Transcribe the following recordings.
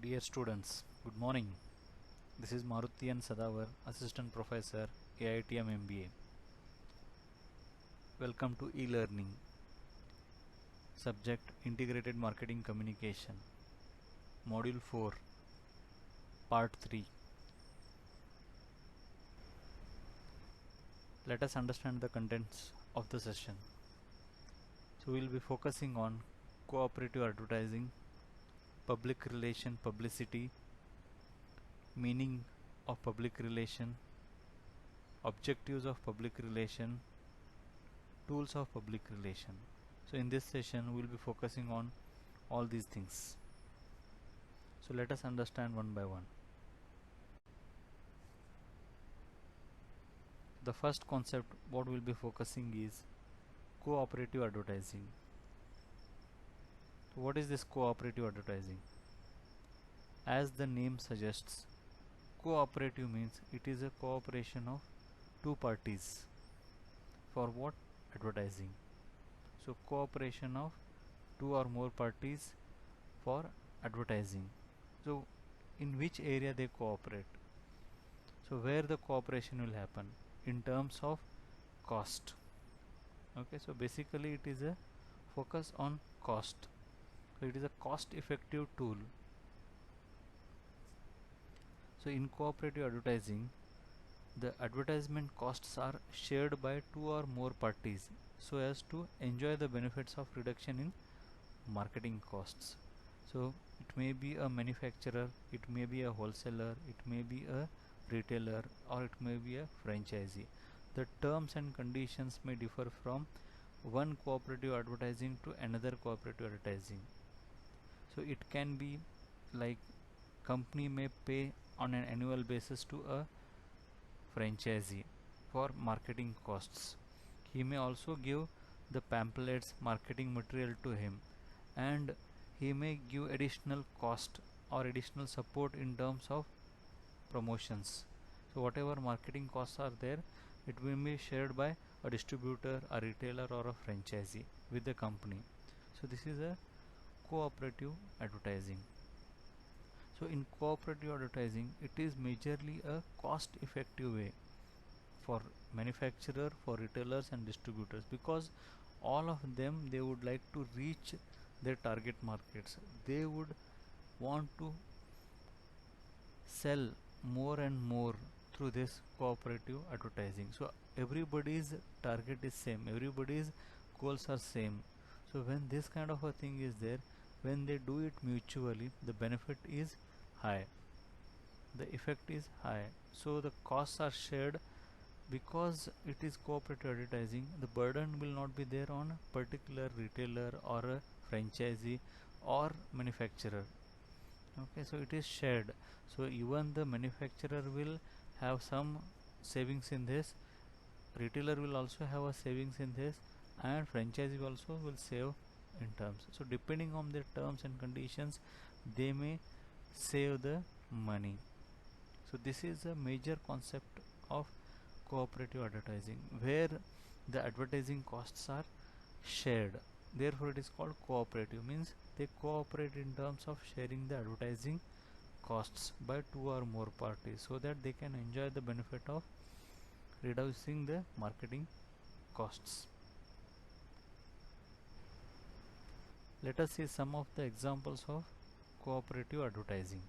Dear students, good morning. This is Maruthian Sadavar, Assistant Professor, AITM MBA. Welcome to e-learning. Subject Integrated Marketing Communication. Module 4, Part 3. Let us understand the contents of the session. So we will be focusing on cooperative advertising, public relation publicity, meaning of public relation, objectives of public relation, tools of public relation. So in this session we will be focusing on all these things. So let us understand one by one. The first concept what we will be focusing is cooperative advertising. So what is this cooperative advertising? As the name suggests, cooperative means it is a cooperation of two parties. For what? Advertising. So cooperation of two or more parties for advertising. So in which area they cooperate? So where the cooperation will happen? In terms of cost. Okay, so basically it is a focus on cost. So it is a cost effective tool. So in cooperative advertising, the advertisement costs are shared by two or more parties so as to enjoy the benefits of reduction in marketing costs. So it may be a manufacturer, it may be a wholesaler, it may be a retailer, or it may be a franchisee. The terms and conditions may differ from one cooperative advertising to another cooperative advertising. So it can be like company may pay on an annual basis to a franchisee for marketing costs. He may also give the pamphlets, marketing material to him, and he may give additional cost or additional support in terms of promotions. So whatever marketing costs are there, it will be shared by a distributor, a retailer, or a franchisee with the company. So this is a cooperative advertising. So in cooperative advertising, it is majorly a cost effective way for manufacturer, for retailers and distributors, because all of them they would like to reach their target markets. They would want to sell more and more through this cooperative advertising. So everybody's target is same, everybody's goals are same. So when this kind of a thing is there, when they do it mutually, the benefit is high, the effect is high. So the costs are shared. Because it is cooperative advertising, the burden will not be there on a particular retailer or a franchisee or manufacturer. Okay, so it is shared. So even the manufacturer will have some savings in this, retailer will also have a savings in this, and franchisee also will save in terms. So depending on their terms and conditions, they may save the money. So this is a major concept of cooperative advertising, where the advertising costs are shared. Therefore it is called cooperative, means they cooperate in terms of sharing the advertising costs by two or more parties so that they can enjoy the benefit of reducing the marketing costs. Let us see some of the examples of cooperative advertising.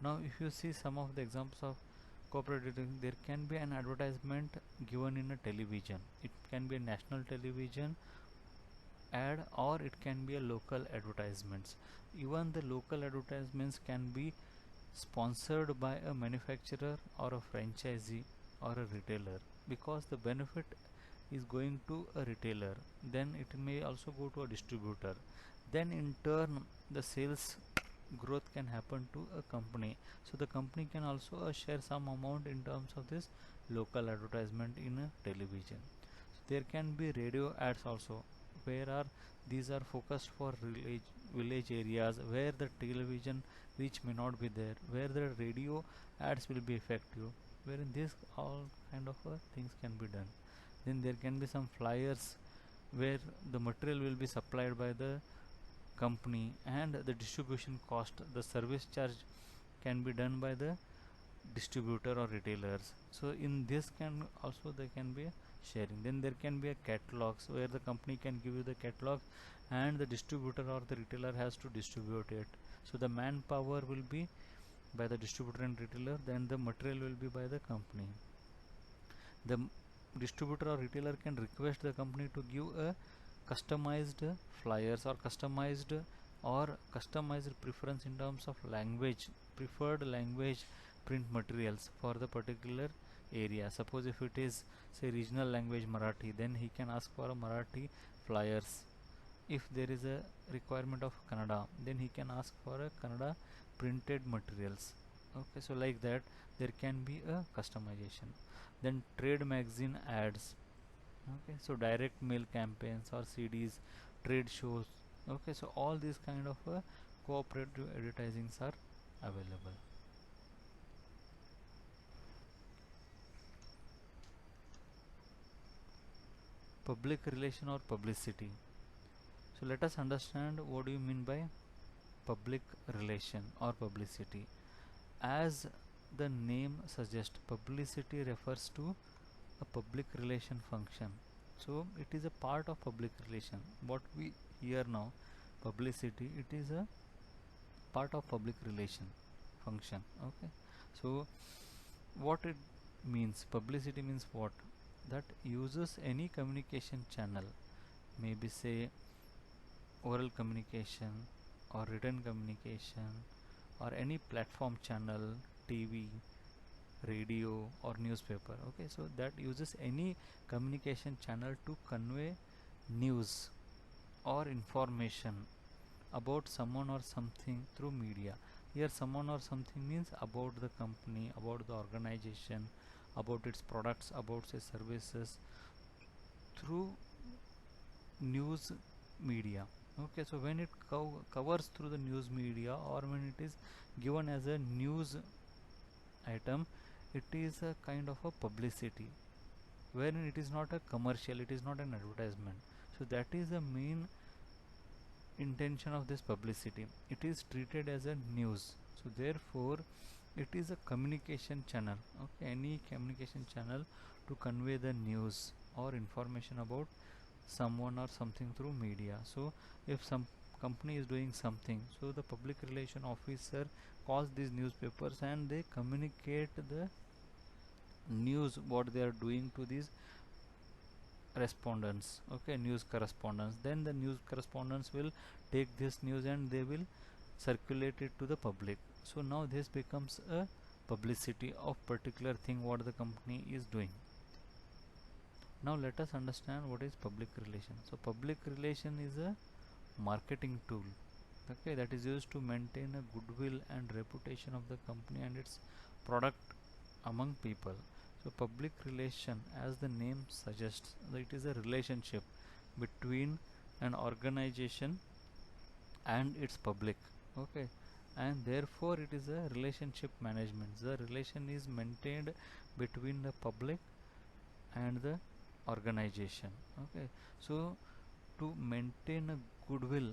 Now if you see some of the examples of cooperative, there can be an advertisement given in a television. It can be a national television ad, or it can be a local advertisements. Even the local advertisements can be sponsored by a manufacturer or a franchisee or a retailer, because the benefit is going to a retailer, then it may also go to a distributor, then in turn the sales growth can happen to a company. So the company can also share some amount in terms of this local advertisement in a television. So there can be radio ads also, where are these are focused for village areas where the television reach may not be there, where the radio ads will be effective, wherein this all kind of things can be done. Then there can be some flyers where the material will be supplied by the company, and the distribution cost, the service charge can be done by the distributor or retailers. So in this can also there can be a sharing. Then there can be a catalogs where the company can give you the catalog and the distributor or the retailer has to distribute it. So the manpower will be by the distributor and retailer, then the material will be by the company. The distributor or retailer can request the company to give a customized flyers or customized preference in terms of language, preferred language print materials for the particular area. Suppose if it is say regional language Marathi, then he can ask for a Marathi flyers. If there is a requirement of Kannada, then he can ask for a Kannada printed materials. Okay, so like that there can be a customization. Then trade magazine ads. Okay, so direct mail campaigns or CDs, trade shows. Okay, so all these kind of cooperative advertisings are available. Public relation or publicity. So let us understand what do you mean by public relation or publicity. As the name suggests, publicity refers to a public relation function. So it is a part of public relation. What we hear now, publicity, it is a part of public relation function. Okay, so what it means, publicity means what, that uses any communication channel, maybe say oral communication or written communication or any platform channel, TV, radio or newspaper. Okay, so that uses any communication channel to convey news or information about someone or something through media. Here someone or something means about the company, about the organization, about its products, about its services through news media. Okay, so when it covers through the news media or when it is given as a news item, it is a kind of a publicity wherein it is not a commercial, it is not an advertisement. So that is the main intention of this publicity. It is treated as a news, so therefore it is a communication channel. Okay, any communication channel to convey the news or information about someone or something through media. So if some company is doing something, so the public relation officer calls these newspapers and they communicate the news what they are doing to these respondents. Okay, news correspondents. Then the news correspondents will take this news and they will circulate it to the public. So now this becomes a publicity of particular thing what the company is doing. Now let us understand what is public relation. So public relation is a marketing tool, okay, that is used to maintain a goodwill and reputation of the company and its product among people. So public relation, as the name suggests, it is a relationship between an organization and its public. Okay, and therefore it is a relationship management. The relation is maintained between the public and the organization. Okay, so to maintain a goodwill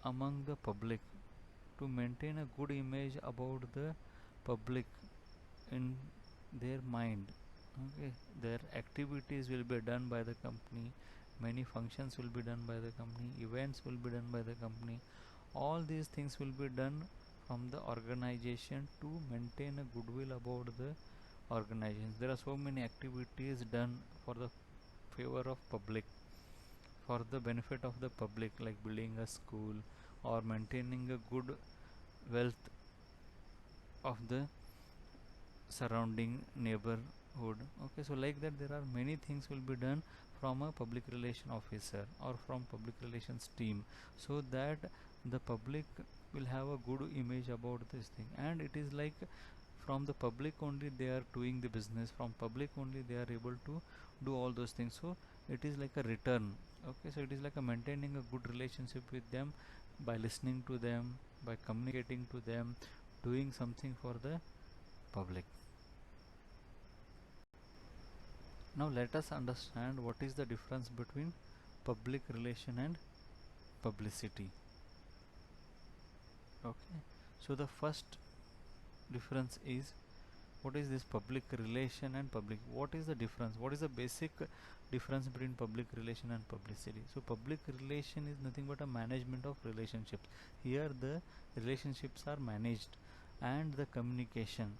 among the public, to maintain a good image about the public in their mind, okay, their activities will be done by the company, many functions will be done by the company, events will be done by the company, all these things will be done from the organization to maintain a goodwill about the organization. There are so many activities done for the favor of public, for the benefit of the public, like building a school or maintaining a good wealth of the surrounding neighborhood. Okay, so like that there are many things will be done from a public relation officer or from public relations team, so that the public will have a good image about this thing, and it is like from the public only they are doing the business, from public only they are able to do all those things. So it is like a return. Okay, so it is like a maintaining a good relationship with them by listening to them, by communicating to them, doing something for the public. Now let us understand what is the difference between public relation and publicity. Okay, so the first difference is, what is this public relation and public, what is the difference, what is the basic difference between public relation and publicity? So public relation is nothing but a management of relationships. Here the relationships are managed, and the communication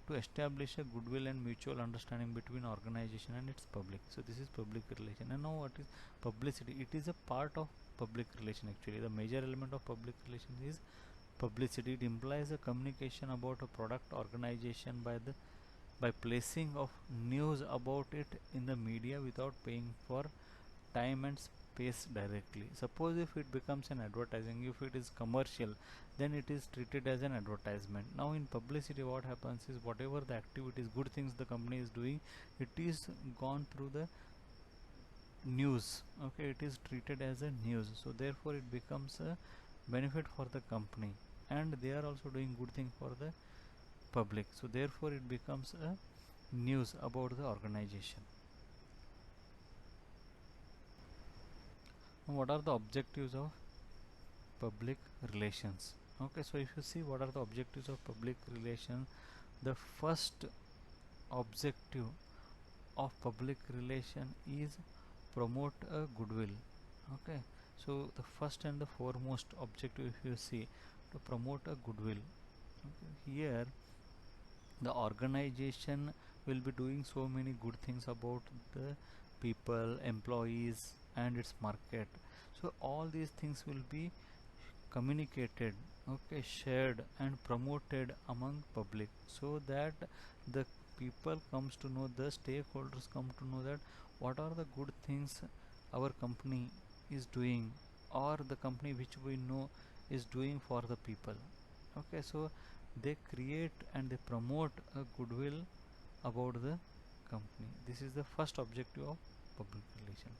to establish a goodwill and mutual understanding between organization and its public. So this is public relation. And now what is publicity? It is a part of public relation. Actually the major element of public relation is publicity. It implies a communication about a product organization by placing of news about it in the media without paying for time and space directly. Suppose if it becomes an advertising, if it is commercial, then it is treated as an advertisement. Now in publicity what happens is, whatever the activities, good things the company is doing, it is gone through the news. Okay, it is treated as a news, so therefore it becomes a benefit for the company, and they are also doing good thing for the public, so therefore it becomes a news about the organization. Now, what are the objectives of public relations? Okay, so if you see what are the objectives of public relations, the first objective of public relation is promote a goodwill. Okay, so the first and the foremost objective, if you see, to promote a goodwill. Okay, here the organization will be doing so many good things about the people, employees, and its market. So all these things will be communicated, okay, shared and promoted among public, so that the people comes to know, the stakeholders come to know that what are the good things our company is doing, or the company which we know is doing for the people. Okay, so they create and they promote a goodwill about the company. This is the first objective of public relation.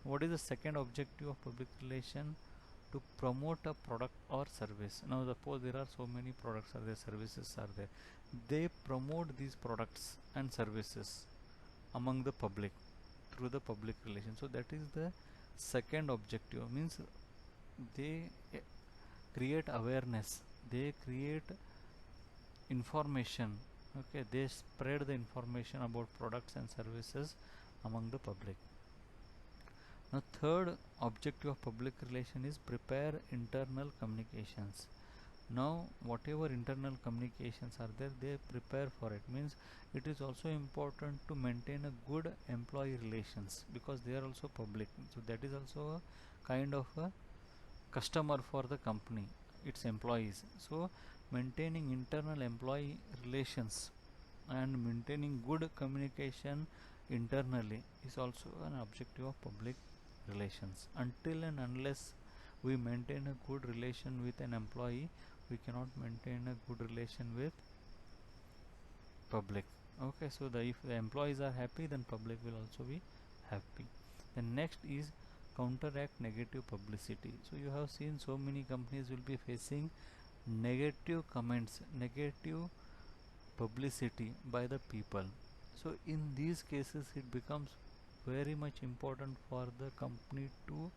What is the second objective of public relation? To promote a product or service. Now suppose there are so many products are there, services are there, they promote these products and services among the public through the public relation. So that is the second objective, means they create awareness, they create information. Okay, they spread the information about products and services among the public. Now third objective of public relation is prepare internal communications. Now whatever internal communications are there, they prepare for it, means it is also important to maintain a good employee relations, because they are also public, so that is also a kind of a customer for the company, its employees. So maintaining internal employee relations and maintaining good communication internally is also an objective of public relations. Until and unless we maintain a good relation with an employee, we cannot maintain a good relation with public. Okay, so if the employees are happy, then public will also be happy. The next is counteract negative publicity. So you have seen so many companies will be facing negative comments, negative publicity by the people. So in these cases it becomes very much important for the company to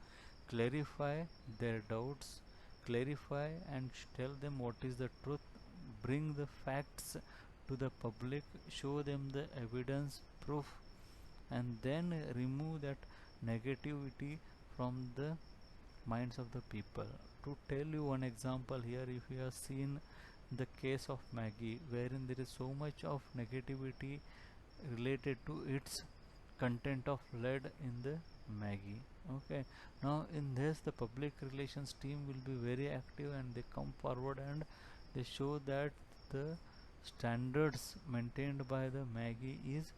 clarify their doubts, clarify and tell them what is the truth, bring the facts to the public, show them the evidence, proof, and then remove that negativity from the minds of the people. To tell you one example here, if you have seen the case of Maggie, wherein there is so much of negativity related to its content of lead in the Maggie. Okay, now in this the public relations team will be very active, and they come forward and they show that the standards maintained by the Maggie is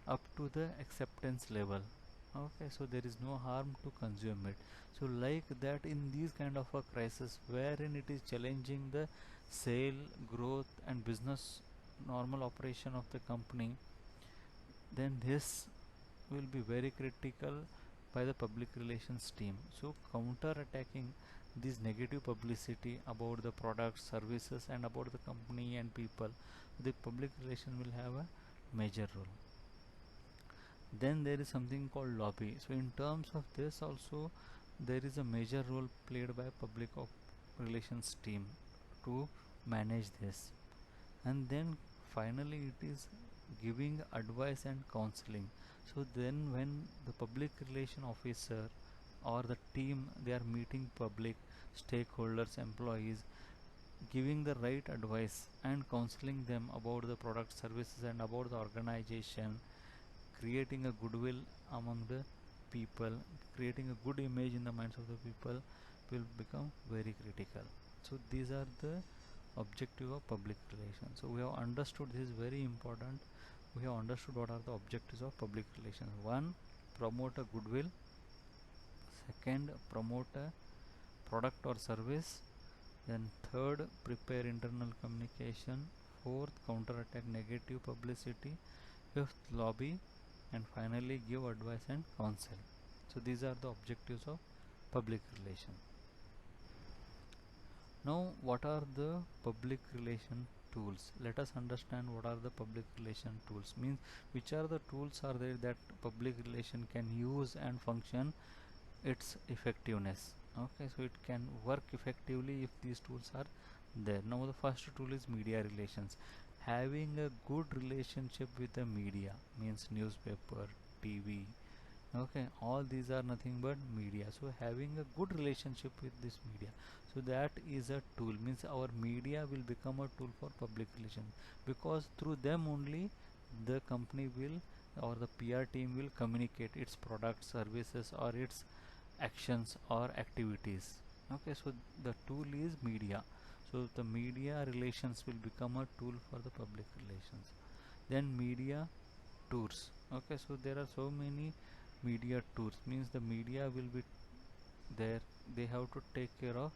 up to the acceptance level. Okay, so there is no harm to consume it. So like that, in these kind of a crisis wherein it is challenging the sale, growth and business normal operation of the company, then this will be very critical by the public relations team. So counter attacking this negative publicity about the products, services and about the company and people, the public relation will have a major role. Then there is something called lobby. So in terms of this also, there is a major role played by relations team to manage this. And then finally it is giving advice and counseling. So then when the public relation officer or the team, they are meeting public stakeholders, employees, giving the right advice and counseling them about the product, services, and about the organization, creating a goodwill among the people, creating a good image in the minds of the people will become very critical. So these are the objective of public relations. So we have understood, this is very important, we have understood what are the objectives of public relations. One, promote a goodwill. Second, promote a product or service. Then third, prepare internal communication. Fourth, counterattack negative publicity. Fifth, lobby. And finally, give advice and counsel. So these are the objectives of public relation. Now, what are the public relation tools? Let us understand what are the public relation tools. Means which are the tools are there that public relation can use and function its effectiveness. Okay, so it can work effectively if these tools are there. Now the first tool is media relations. Having a good relationship with the media, means newspaper, TV, okay, all these are nothing but media. So having a good relationship with this media, so that is a tool. Means our media will become a tool for public relations, because through them only the company will, or the PR team will communicate its products, services, or its actions or activities. Okay, so the tool is media. So the media relations will become a tool for the public relations. Then media tours. Okay, so there are so many media tours. Means the media will be there, they have to take care of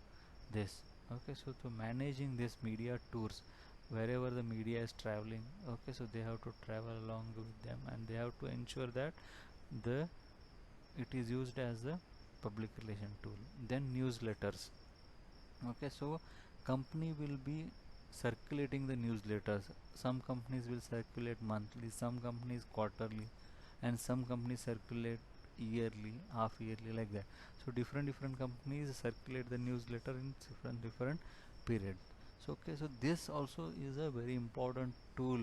this. Okay, so to managing this media tours, wherever the media is traveling, okay, so they have to travel along with them, and they have to ensure that the it is used as a public relation tool. Then newsletters. Okay, so company will be circulating the newsletters. Some companies will circulate monthly, some companies quarterly, and some companies circulate yearly, half yearly, like that. So different companies circulate the newsletter in different period. So okay, so this also is a very important tool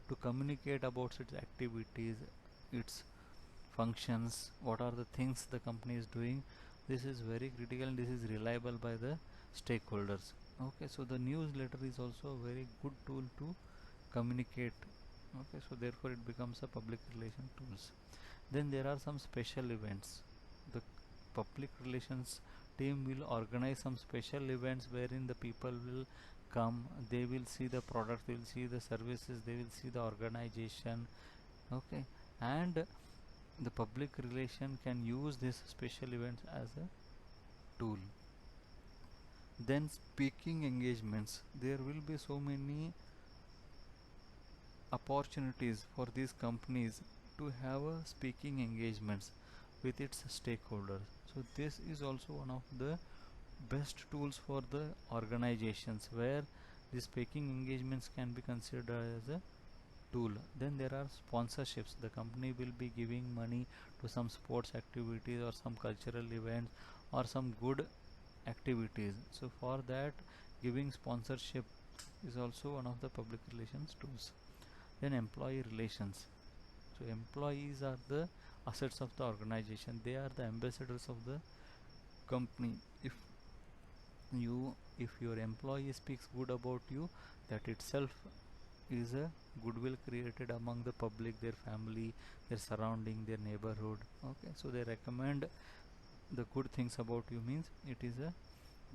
to communicate about its activities, its functions, what are the things the company is doing. This is very critical and this is reliable by the stakeholders. Okay, so the newsletter is also a very good tool to communicate. Okay, so therefore it becomes a public relation tools. Then there are some special events. The public relations team will organize some special events wherein the people will come, they will see the products, they will see the services, they will see the organization. Okay, and the public relation can use this special events as a tool. Then speaking engagements, there will be so many opportunities for these companies to have a speaking engagements with its stakeholders. So this is also one of the best tools for the organizations, where the speaking engagements can be considered as a tool. Then there are sponsorships. The company will be giving money to some sports activities or some cultural events or some good activities. So for that, giving sponsorship is also one of the public relations tools. Then employee relations. So employees are the assets of the organization, they are the ambassadors of the company. If your employee speaks good about you, that itself is a goodwill created among the public, their family, their surrounding, their neighborhood. Okay, so they recommend the good things about you, means it is a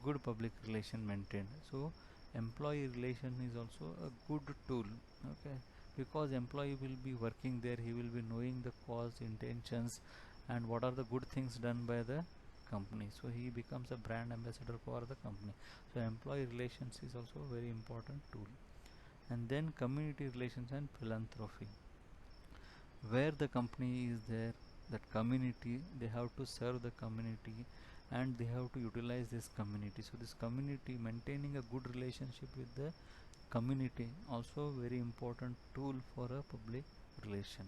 good public relation maintained. So employee relation is also a good tool. Okay, because employee will be working there, he will be knowing the cause, intentions, and what are the good things done by the company, so he becomes a brand ambassador for the company. So employee relations is also a very important tool. And then community relations and philanthropy, where the company is there, that community, they have to serve the community and they have to utilize this community. So this community, maintaining a good relationship with the community, also very important tool for a public relation.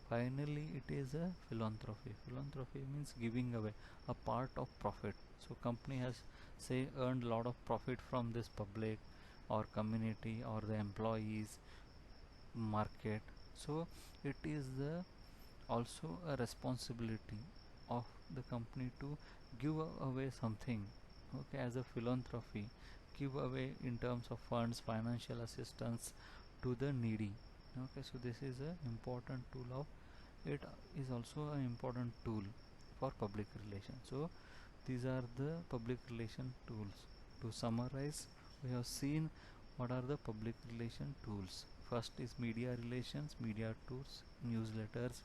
Finally, it is a philanthropy. Philanthropy means giving away a part of profit. So company has say earned a lot of profit from this public or community or the employees market. So it is the also a responsibility of the company to give away something, okay, as a philanthropy, give away in terms of funds, financial assistance to the needy. Okay, so this is an important tool of it, is also an important tool for public relations. So these are the public relation tools. To summarize, we have seen what are the public relation tools. First is media relations, media tools, newsletters,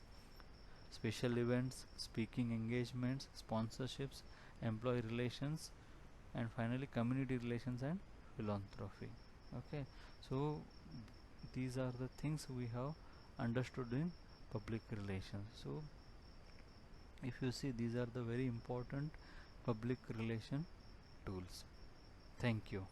special events, speaking engagements, sponsorships, employee relations, and finally community relations and philanthropy. Okay, so these are the things we have understood in public relations. So if you see, these are the very important public relation tools. Thank you.